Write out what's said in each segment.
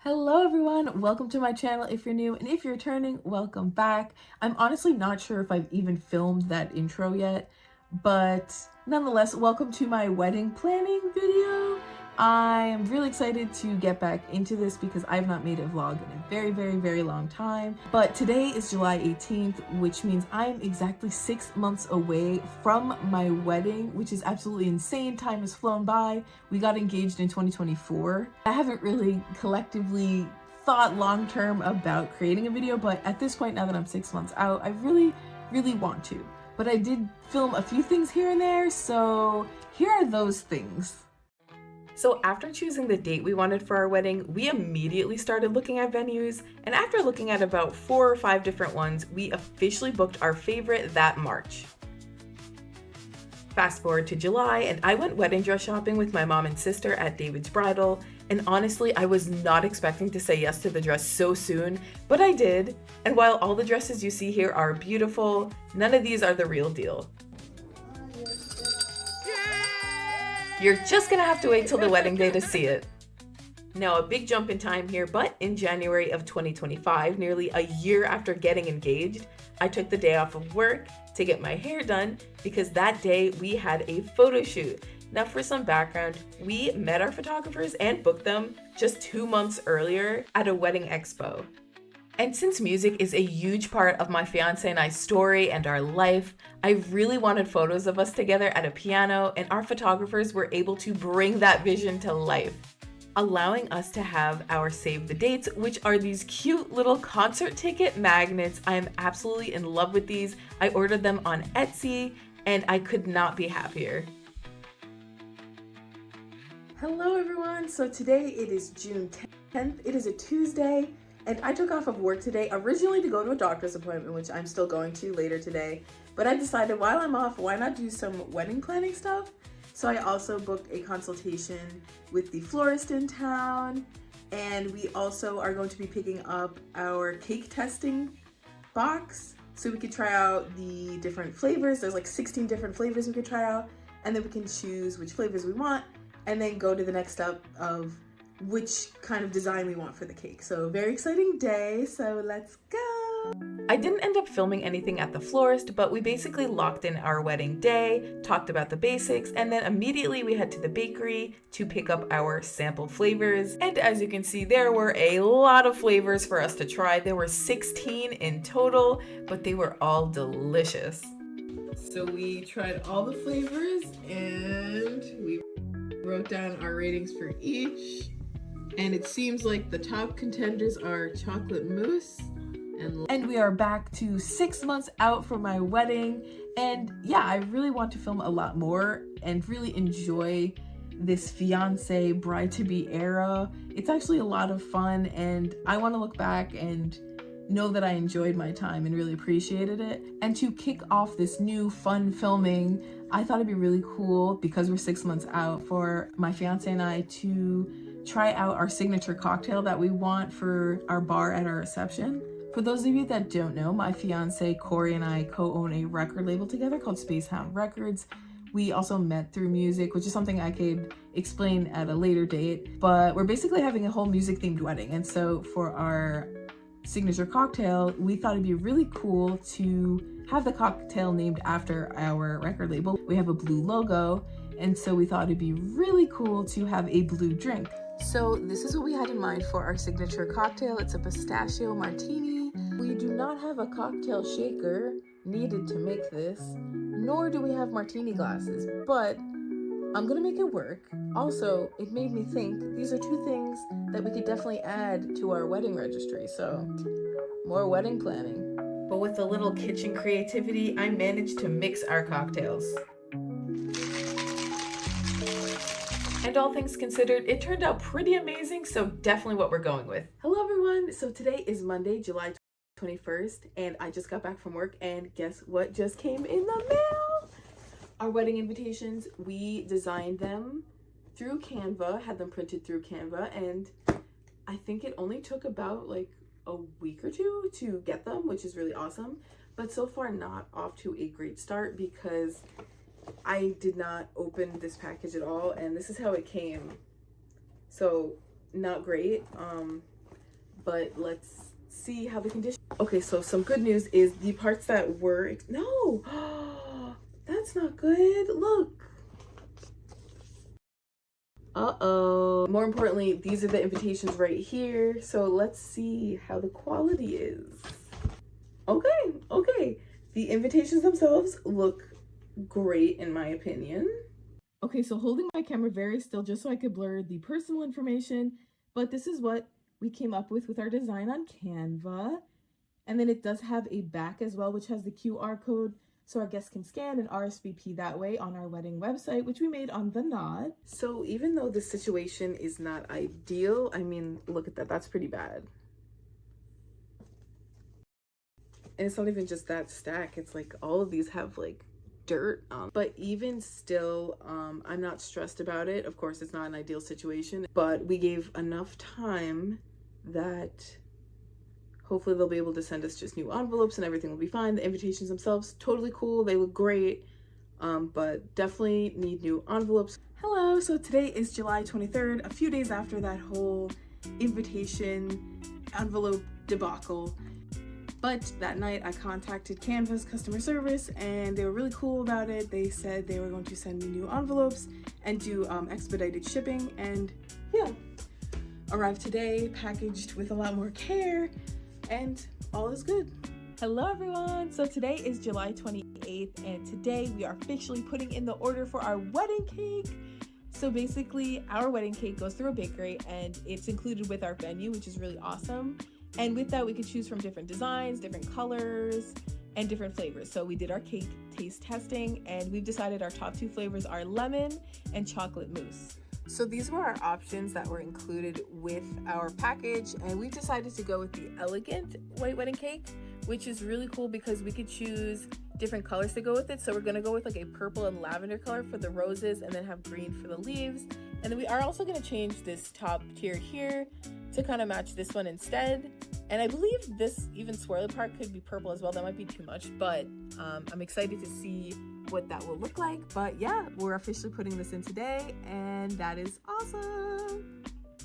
Hello everyone, welcome to my channel if you're new, and if you're returning, welcome back. I'm honestly not sure if I've even filmed that intro yet, but nonetheless, welcome to my wedding planning video. I am really excited to get back into this because I've not made a vlog in a very long time. But today is July 18th, which means I'm exactly 6 months away from my wedding, which is absolutely insane. Time has flown by. We got engaged in 2024. I haven't really collectively thought long-term about creating a video, but at this point, now that I'm 6 months out, I really want to. But I did film a few things here and there, so here are those things. So after choosing the date we wanted for our wedding, we immediately started looking at venues, and after looking at about 4 or 5 different ones, we officially booked our favorite that March. Fast forward to July, and I went wedding dress shopping with my mom and sister at David's Bridal, and honestly, I was not expecting to say yes to the dress so soon, but I did. And while all the dresses you see here are beautiful, none of these are the real deal. You're just gonna have to wait till the wedding day to see it. Now, a big jump in time here, but in January of 2025, nearly a year after getting engaged, I took the day off of work to get my hair done because that day we had a photo shoot. Now, for some background, we met our photographers and booked them just 2 months earlier at a wedding expo. And since music is a huge part of my fiance and I's story and our life, I really wanted photos of us together at a piano, and our photographers were able to bring that vision to life, allowing us to have our save the dates, which are these cute little concert ticket magnets. I am absolutely in love with these. I ordered them on Etsy, and I could not be happier. Hello everyone, so today it is June 10th. It is a Tuesday. And I took off of work today, originally to go to a doctor's appointment, which I'm still going to later today. But I decided while I'm off, why not do some wedding planning stuff? So I also booked a consultation with the florist in town. And we also are going to be picking up our cake testing box so we could try out the different flavors. There's like 16 different flavors we could try out. And then we can choose which flavors we want and then go to the next step of which kind of design we want for the cake. So very exciting day, so let's go. I didn't end up filming anything at the florist, but we basically locked in our wedding day, talked about the basics, and then immediately we head to the bakery to pick up our sample flavors. And as you can see, there were a lot of flavors for us to try. There were 16 in total, but they were all delicious. So we tried all the flavors and we wrote down our ratings for each. And it seems like the top contenders are chocolate mousse and we are back to 6 months out from my wedding. And yeah, I really want to film a lot more and really enjoy this fiance bride-to-be era. It's actually a lot of fun, and I want to look back and know that I enjoyed my time and really appreciated it. And to kick off this new fun filming, I thought it'd be really cool, because we're 6 months out, for my fiance and I to try out our signature cocktail that we want for our bar at our reception. For those of you that don't know, my fiance Corey and I co-own a record label together called Space Hound Records. We also met through music, which is something I could explain at a later date, but we're basically having a whole music themed wedding. And so for our signature cocktail, we thought it'd be really cool to have the cocktail named after our record label. We have a blue logo, and so we thought it'd be really cool to have a blue drink. So this is what we had in mind for our signature cocktail. It's a pistachio martini. We do not have a cocktail shaker needed to make this, nor do we have martini glasses, but I'm gonna make it work. Also, it made me think these are 2 things that we could definitely add to our wedding registry, so more wedding planning. But with a little kitchen creativity, I managed to mix our cocktails. And all things considered, it turned out pretty amazing, so definitely what we're going with. Hello everyone, so today is Monday, July 21st, and I just got back from work, and guess what just came in the mail? Our wedding invitations. We designed them through Canva, had them printed through Canva, and I think it only took about like a week or 2 to get them, which is really awesome. But so far not off to a great start because I did not open this package at all, and this is how it came. So not great. but let's see how the condition. Okay, so some good news is the parts that were no, that's not good. Look. Uh-oh. More importantly, these are the invitations right here. So let's see how the quality is. Okay. The invitations themselves look great in my opinion. Okay, so holding my camera very still just so I could blur the personal information, but this is what we came up with our design on Canva. And then it does have a back as well, which has the QR code so our guests can scan and RSVP that way on our wedding website, which we made on The Knot. So even though the situation is not ideal, I mean, look at that, that's pretty bad. And it's not even just that stack, it's like all of these have like dirt on. But even still, I'm not stressed about it. Of course, it's not an ideal situation, but we gave enough time that hopefully they'll be able to send us just new envelopes and everything will be fine. The invitations themselves, totally cool. They look great, but definitely need new envelopes. Hello, so today is July 23rd, a few days after that whole invitation envelope debacle. But that night I contacted Canva's customer service and they were really cool about it. They said they were going to send me new envelopes and do expedited shipping, and yeah, arrived today packaged with a lot more care, and all is good. Hello everyone, so today is July 28th and today we are officially putting in the order for our wedding cake. So basically our wedding cake goes through a bakery and it's included with our venue, which is really awesome. And with that we could choose from different designs, different colors, and different flavors. So we did our cake taste testing and we've decided our top 2 flavors are lemon and chocolate mousse. So these were our options that were included with our package, and we decided to go with the elegant white wedding cake, which is really cool because we could choose different colors to go with it. So we're gonna go with like a purple and lavender color for the roses and then have green for the leaves. And then we are also gonna change this top tier here to kind of match this one instead. And I believe this even swirly part could be purple as well. That might be too much, but I'm excited to see what that will look like. But yeah, we're officially putting this in today and that is awesome.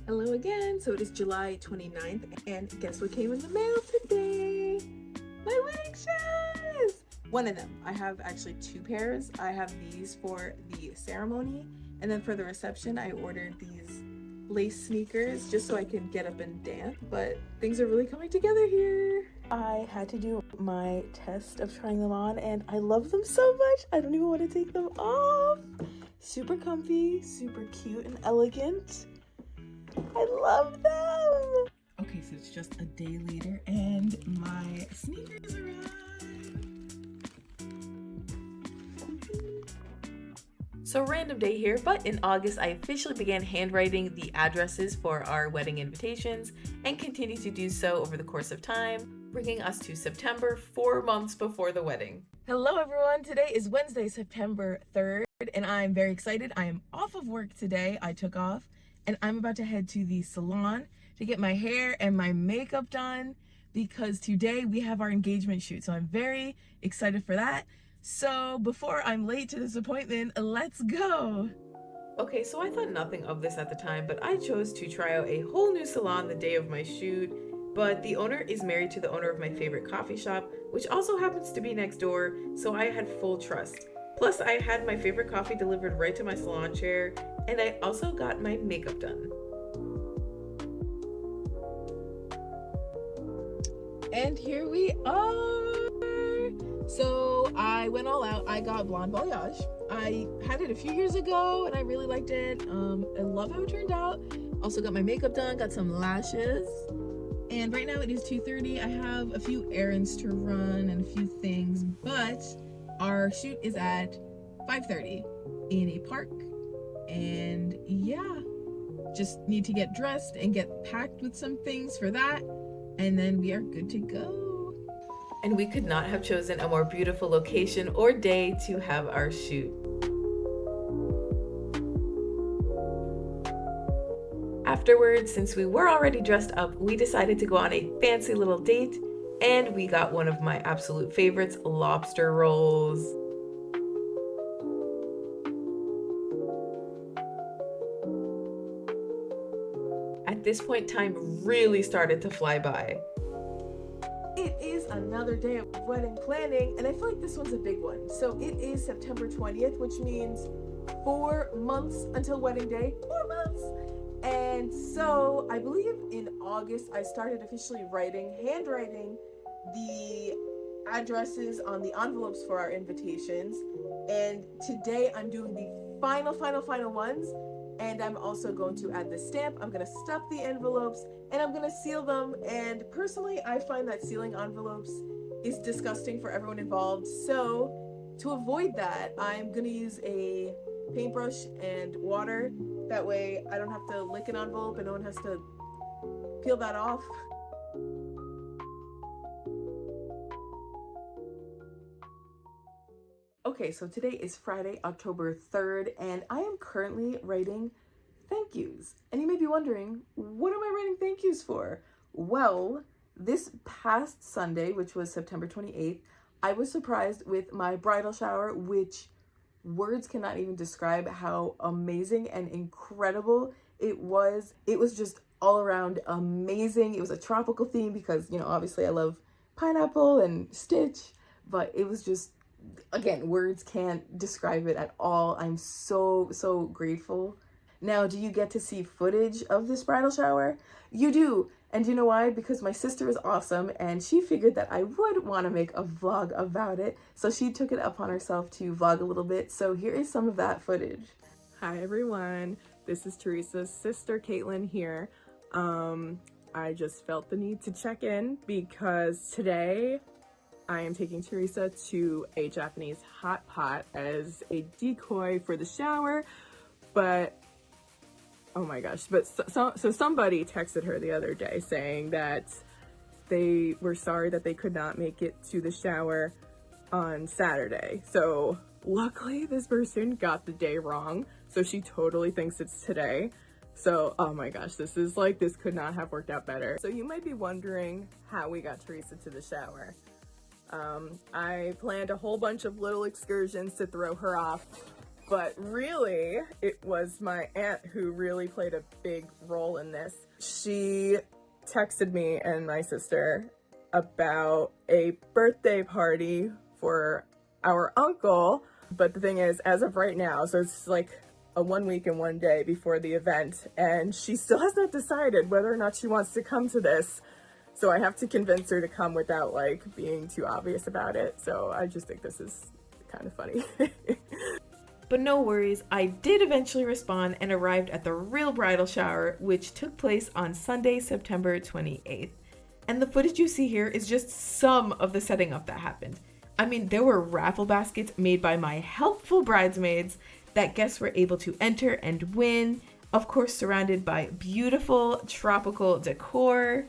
Hello again. So it is July 29th and guess what came in the mail today? My wedding shoes! One of them. I have actually 2 pairs. I have these for the ceremony, and then for the reception I ordered these lace sneakers just so I could get up and dance, but things are really coming together here. I had to do my test of trying them on and I love them so much. I don't even want to take them off. Super comfy, super cute and elegant. I love them. Okay, so it's just a day later and my sneakers arrived. So random day here, but in August I officially began handwriting the addresses for our wedding invitations and continue to do so over the course of time, bringing us to September, 4 months before the wedding. Hello everyone, today is Wednesday, September 3rd, and I'm very excited. I am off of work today. I took off and I'm about to head to the salon to get my hair and my makeup done because today we have our engagement shoot. So I'm very excited for that. So before I'm late to this appointment, let's go. Okay, so I thought nothing of this at the time, but I chose to try out a whole new salon the day of my shoot. But the owner is married to the owner of my favorite coffee shop, which also happens to be next door, so I had full trust. Plus, I had my favorite coffee delivered right to my salon chair, and I also got my makeup done. And here we are. So I went all out. I got blonde balayage. I had it a few years ago and I really liked it. I love how it turned out. Also got my makeup done, got some lashes. And right now it is 2:30. I have a few errands to run and a few things, but our shoot is at 5:30 in a park. And yeah, just need to get dressed and get packed with some things for that. And then we are good to go. And we could not have chosen a more beautiful location or day to have our shoot. Afterwards, since we were already dressed up, we decided to go on a fancy little date, and we got one of my absolute favorites, lobster rolls. At this point, time really started to fly by. It is another day of wedding planning, and I feel like this one's a big one. So it is September 20th, which means 4 months until wedding day. 4 months! And so I believe in August, I started officially handwriting the addresses on the envelopes for our invitations. And today I'm doing the final ones. And I'm also going to add the stamp. I'm going to stuff the envelopes and I'm going to seal them. And personally, I find that sealing envelopes is disgusting for everyone involved. So to avoid that, I'm going to use a paintbrush and water. That way I don't have to lick an envelope and no one has to peel that off. Okay, so today is Friday, October 3rd, and I am currently writing thank yous. And you may be wondering, what am I writing thank yous for? Well, this past Sunday, which was September 28th, I was surprised with my bridal shower, which words cannot even describe how amazing and incredible it was. It was just all around amazing. It was a tropical theme because, obviously I love pineapple and Stitch, but it was just, again, words can't describe it at all. I'm so grateful. Now, do you get to see footage of this bridal shower? You do. And you know why? Because my sister is awesome and she figured that I would want to make a vlog about it. So she took it upon herself to vlog a little bit. So here is some of that footage. Hi everyone. This is Teresa's sister, Caitlin here. I just felt the need to check in because today I am taking Teresa to a Japanese hot pot as a decoy for the shower, but oh my gosh, so somebody texted her the other day saying that they were sorry that they could not make it to the shower on Saturday. So luckily this person got the day wrong, so she totally thinks it's today. So, oh my gosh, this could not have worked out better. So you might be wondering how we got Teresa to the shower. I planned a whole bunch of little excursions to throw her off, but really it was my aunt who really played a big role in this. She texted me and my sister about a birthday party for our uncle, but the thing is, as of right now, so it's like a 1 week and 1 day before the event, and she still has not decided whether or not she wants to come to this. So I have to convince her to come without being too obvious about it. So I just think this is kind of funny. But no worries, I did eventually respond and arrived at the real bridal shower, which took place on Sunday, September 28th. And the footage you see here is just some of the setting up that happened. I mean, there were raffle baskets made by my helpful bridesmaids that guests were able to enter and win, of course surrounded by beautiful tropical decor.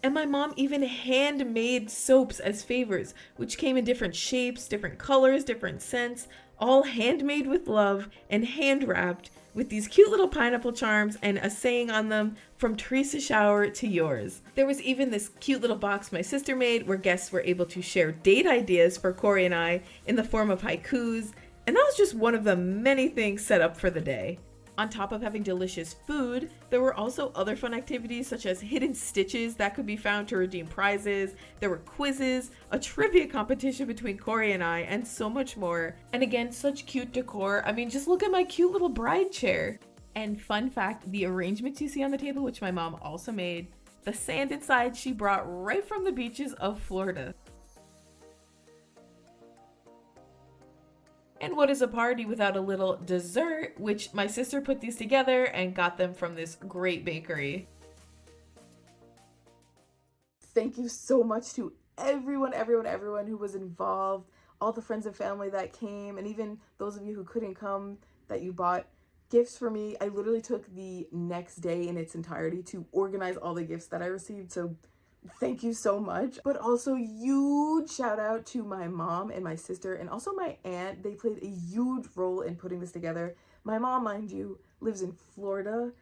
And my mom even handmade soaps as favors, which came in different shapes, different colors, different scents, all handmade with love and hand wrapped with these cute little pineapple charms and a saying on them, from Teresa's shower to yours. There was even this cute little box my sister made where guests were able to share date ideas for Corey and I in the form of haikus. And that was just one of the many things set up for the day. On top of having delicious food, there were also other fun activities such as hidden stitches that could be found to redeem prizes. There were quizzes, a trivia competition between Corey and I, and so much more. And again, such cute decor. I mean, just look at my cute little bride chair. And fun fact, the arrangements you see on the table, which my mom also made, the sand inside she brought right from the beaches of Florida. And what is a party without a little dessert, which my sister put these together and got them from this great bakery. Thank you so much to everyone who was involved, all the friends and family that came, and even those of you who couldn't come that you bought gifts for me. I literally took the next day in its entirety to organize all the gifts that I received, so thank you so much. But also huge shout out to my mom and my sister and also my aunt. They played a huge role in putting this together. My mom, mind you, lives in Florida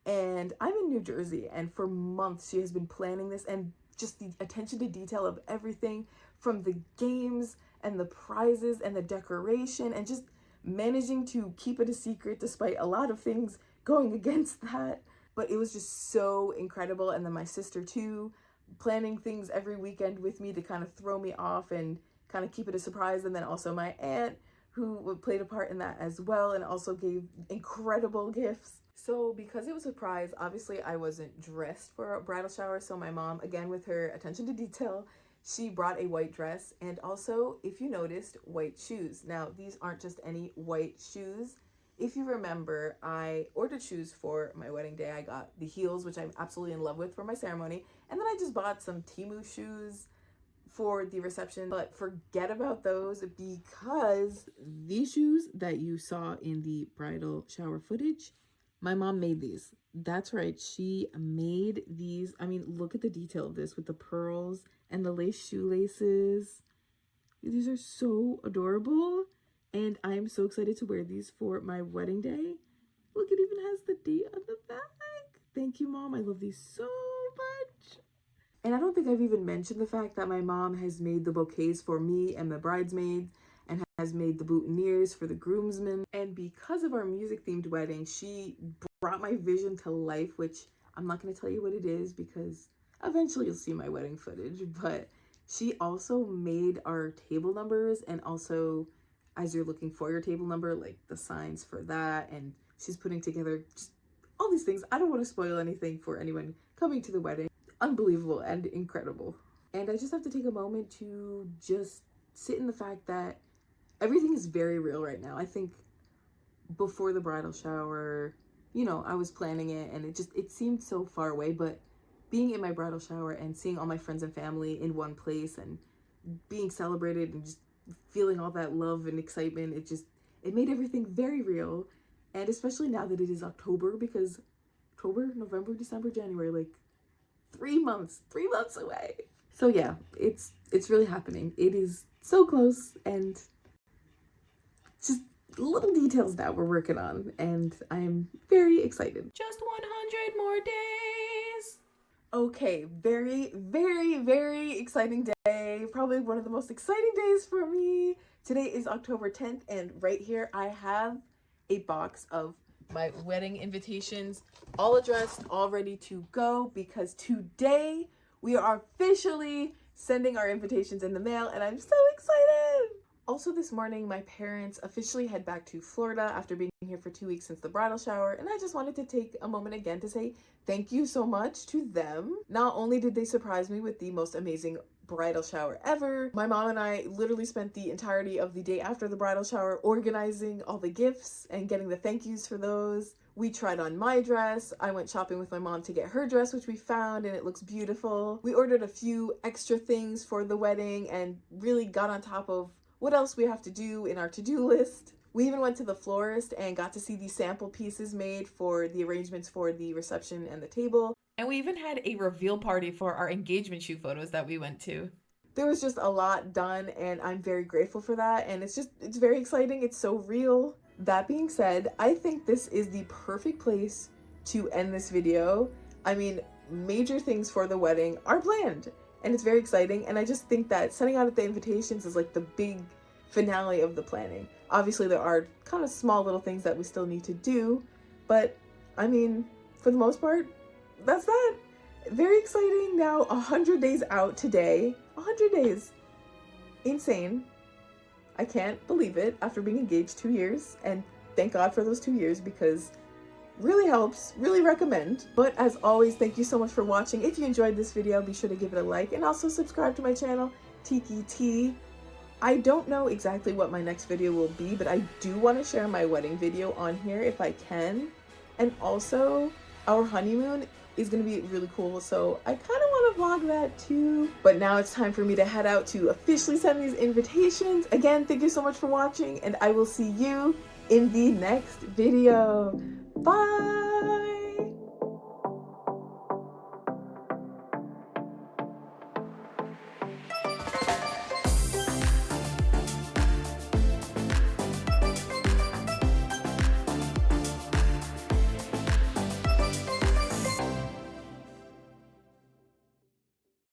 and I'm in New Jersey, and for months she has been planning this, and just the attention to detail of everything from the games and the prizes and the decoration, and just managing to keep it a secret despite a lot of things going against that. but it was just so incredible. And then my sister too, planning things every weekend with me to kind of throw me off and kind of keep it a surprise. And then also my aunt, who played a part in that as well and also gave incredible gifts. So because it was a surprise, obviously I wasn't dressed for a bridal shower. So my mom, again with her attention to detail, she brought a white dress and also, if you noticed, white shoes. Now, these aren't just any white shoes. If you remember, I ordered shoes for my wedding day. I got the heels, which I'm absolutely in love with, for my ceremony. And then I just bought some Temu shoes for the reception. But forget about those because these shoes that you saw in the bridal shower footage, my mom made these. That's right, she made these. I mean, look at the detail of this with the pearls and the lace shoelaces. These are so adorable. And I'm so excited to wear these for my wedding day. Look, it even has the date on the back. Thank you, Mom. I love these so much. And I don't think I've even mentioned the fact that my mom has made the bouquets for me and the bridesmaids and has made the boutonnieres for the groomsmen. And because of our music-themed wedding, she brought my vision to life, which I'm not going to tell you what it is because eventually you'll see my wedding footage. But she also made our table numbers, and also, as you're looking for your table number, like the signs for that. And she's putting together just all these things. I don't want to spoil anything for anyone coming to the wedding. Unbelievable and incredible. And I just have to take a moment to just sit in the fact that everything is very real right now. I think before the bridal shower, you know, I was planning it and it seemed so far away, but being in my bridal shower and seeing all my friends and family in one place and being celebrated and just feeling all that love and excitement, it made everything very real. And especially now that it is October, because October, November, December, January, like 3 months away. So yeah, it's really happening. It is so close, and just little details that we're working on, and I'm very excited. Just 100 more days. Okay, very exciting day. Probably one of the most exciting days for me. Today is October 10th, and right here I have a box of my wedding invitations, all addressed, all ready to go, because today we are officially sending our invitations in the mail, and I'm so excited. Also this morning, my parents officially head back to Florida after being here for 2 weeks since the bridal shower, and I just wanted to take a moment again to say thank you so much to them. Not only did they surprise me with the most amazing bridal shower ever, my mom and I literally spent the entirety of the day after the bridal shower organizing all the gifts and getting the thank yous for those. We tried on my dress. I went shopping with my mom to get her dress, which we found, and it looks beautiful. We ordered a few extra things for the wedding and really got on top of what else we have to do in our to-do list. We even went to the florist and got to see the sample pieces made for the arrangements for the reception and the table. And we even had a reveal party for our engagement shoot photos that we went to. There was just a lot done, and I'm very grateful for that. And it's very exciting. It's so real. That being said, I think this is the perfect place to end this video. I mean, major things for the wedding are planned, and it's very exciting. And I just think that sending out the invitations is like the big finale of the planning. Obviously, there are kind of small little things that we still need to do, but I mean, for the most part, that's that. Very exciting. Now 100 days out today. 100 days. Insane. I can't believe it after being engaged 2 years, and thank God for those 2 years, because really helps, really recommend. But as always, thank you so much for watching. If you enjoyed this video, be sure to give it a like and also subscribe to my channel, Tiki T. I don't know exactly what my next video will be, but I do want to share my wedding video on here if I can. And also, our honeymoon is going to be really cool, so I kind of want to vlog that too. But now it's time for me to head out to officially send these invitations. Again, thank you so much for watching, and I will see you in the next video. Bye!